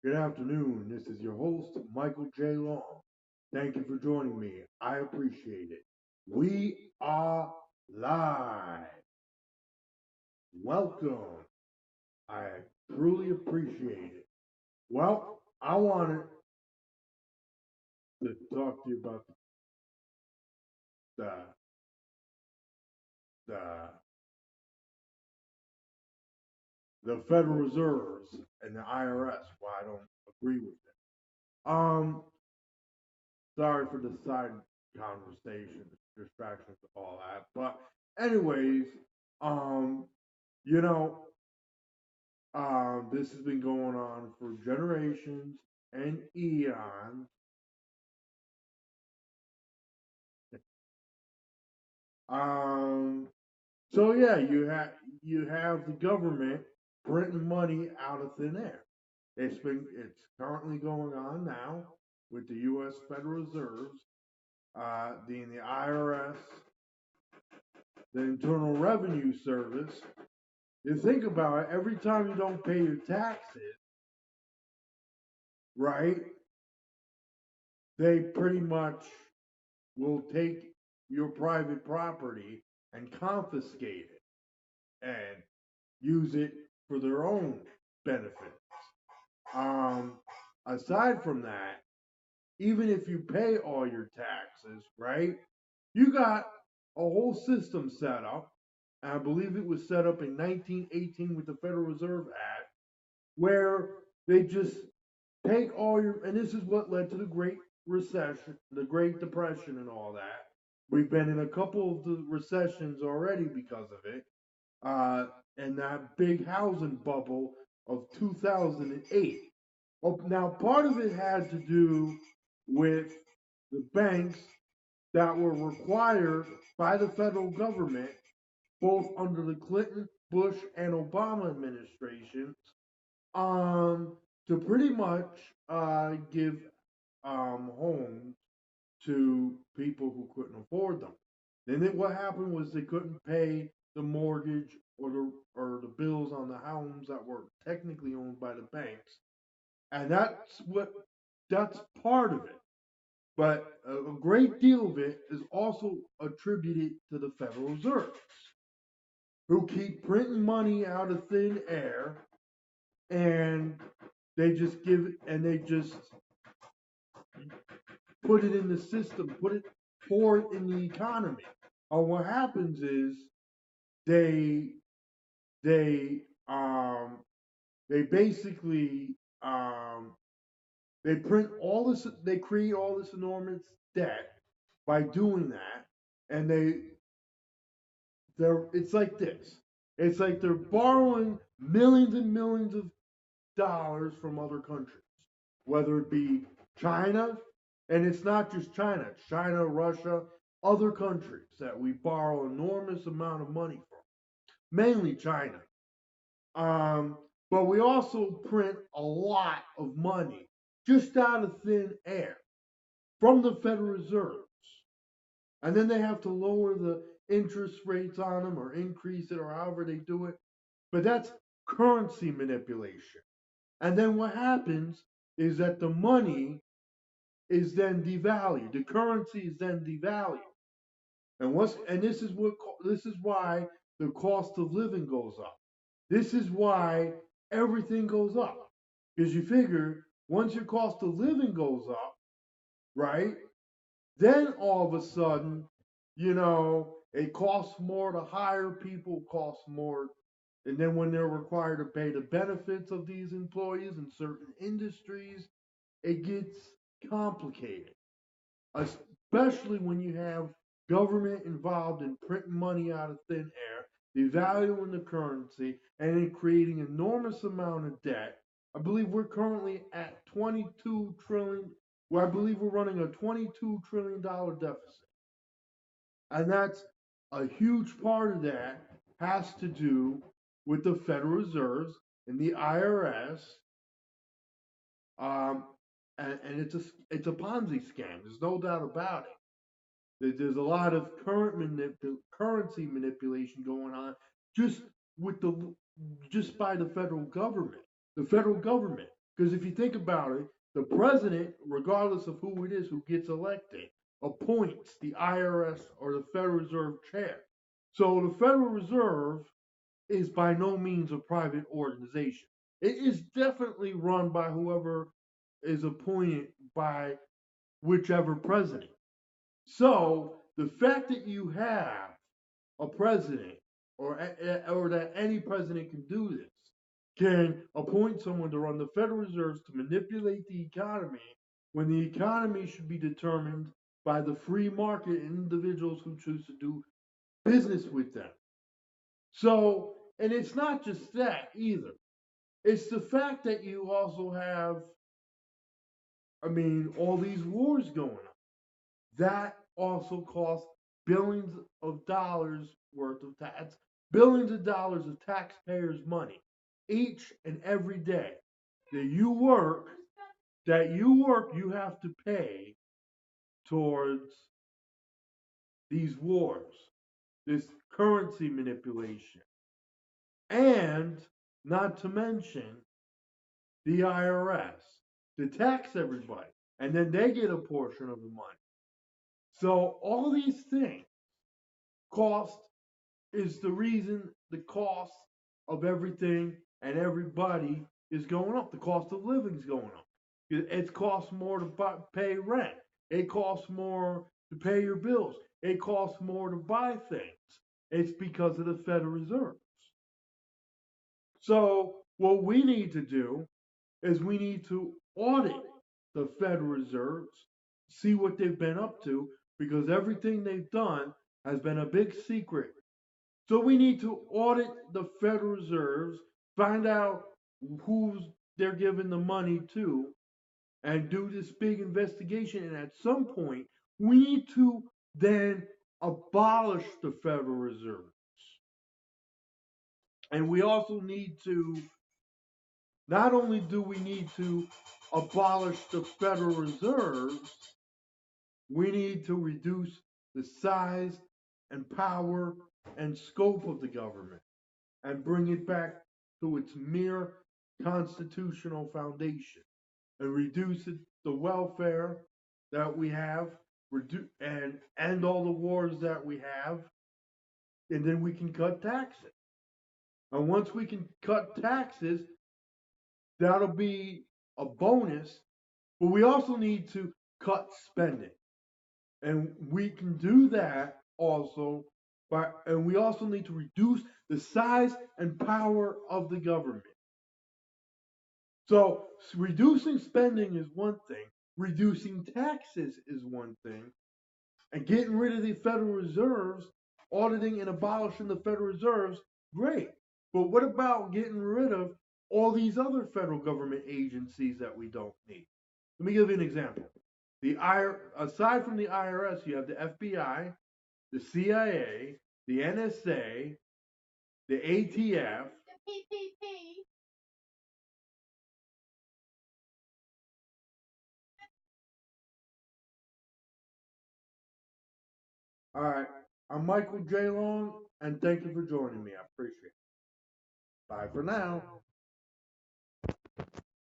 Good afternoon. This is your host, Michael J. Long. Thank you for joining me. I appreciate it. We are live. Welcome. I truly appreciate it. Well, I wanted to talk to you about the the the Federal Reserves and the IRS. Why I don't agree with it. Sorry for the side conversation, distractions, all that. But anyways, um, you know, this has been going on for generations and eons. Um, so yeah, you have the government printing money out of thin air. It's currently going on now with the U.S. Federal Reserves, the IRS, the Internal Revenue Service. You think about it, every time you don't pay your taxes, right? They pretty much will take your private property and confiscate it and use it for their own benefits. Um, Aside from that, even if you pay all your taxes, right? You got a whole system set up. And I believe it was set up in 1918 with the Federal Reserve Act, where they just take all your, and this is what led to the Great Recession, the Great Depression, and all that. We've been in a couple of the recessions already because of it, uh, and that big housing bubble of 2008. Oh, now, part of it had to do with the banks that were required by the federal government, both under the Clinton, Bush, and Obama administrations, um, to pretty much give homes to people who couldn't afford them. What happened was they couldn't pay the mortgage or the bills on the homes that were technically owned by the banks, and that's part of it. But a great deal of it is also attributed to the Federal Reserve, who keep printing money out of thin air, and they just put it in the system, pour it in the economy. What happens is they they um they basically they print all this, they create all this enormous debt by doing that, and they're it's like this. It's like they're borrowing millions and millions of dollars from other countries, whether it be China, and it's not just China, it's China, Russia, other countries that we borrow enormous amount of money from, mainly China. Um, but we also print a lot of money just out of thin air from the Federal Reserves. And then they have to lower the interest rates on them or increase it or however they do it. But that's currency manipulation. And then what happens is that the money is then devalued. The currency is then devalued. And this is why the cost of living goes up. This is why everything goes up. Because you figure once your cost of living goes up, right? Then all of a sudden, it costs more to hire people, costs more. And then when they're required to pay the benefits of these employees in certain industries, it gets complicated, especially when you have government involved in printing money out of thin air, devaluing the currency, and then creating enormous amount of debt. I believe we're currently at 22 trillion. Well, I believe we're running a $22 trillion deficit, and that's a huge part of that has to do with the Federal Reserves and the IRS, um, and it's a Ponzi scam. There's no doubt about it. There's a lot of currency manipulation going on just with the just by the federal government. The federal government. Because if you think about it, the president, regardless of who it is who gets elected, appoints the IRS or the Federal Reserve chair. So the Federal Reserve is by no means a private organization. It is definitely run by whoever is appointed by whichever president. So the fact that you have a president or that any president can do this, can appoint someone to run the Federal Reserves to manipulate the economy when the economy should be determined by the free market and individuals who choose to do business with them. So, and it's not just that either. It's the fact that you also have, all these wars going on. That also costs billions of dollars worth of tax, billions of dollars of taxpayers' money each and every day that you work, you have to pay towards these wars, this currency manipulation, and not to mention the IRS to tax everybody, and then they get a portion of the money. So all these things, cost is the reason the cost of everything and everybody is going up. The cost of living is going up. It costs more to pay rent. It costs more to pay your bills. It costs more to buy things. It's because of the Federal Reserves. So what we need to do is we need to audit the Federal Reserves, see what they've been up to, because everything they've done has been a big secret. So we need to audit the Federal Reserves, find out who they're giving the money to, and do this big investigation. And at some point, we need to then abolish the Federal Reserves. And we also need to, not only do we need to abolish the Federal Reserves, we need to reduce the size and power and scope of the government and bring it back to its mere constitutional foundation and reduce the welfare that we have and end all the wars that we have, and then we can cut taxes. And once we can cut taxes, that'll be a bonus, but we also need to cut spending. And we can do that also and we also need to reduce the size and power of the government. So reducing spending is one thing, reducing taxes is one thing, and getting rid of the Federal Reserves, auditing and abolishing the Federal Reserves, great. But what about getting rid of all these other federal government agencies that we don't need? Let me give you an example. Aside from the IRS, you have the FBI, the CIA, the NSA, the ATF. The PPP. All right. I'm Michael J. Long, and thank you for joining me. I appreciate it. Bye for now.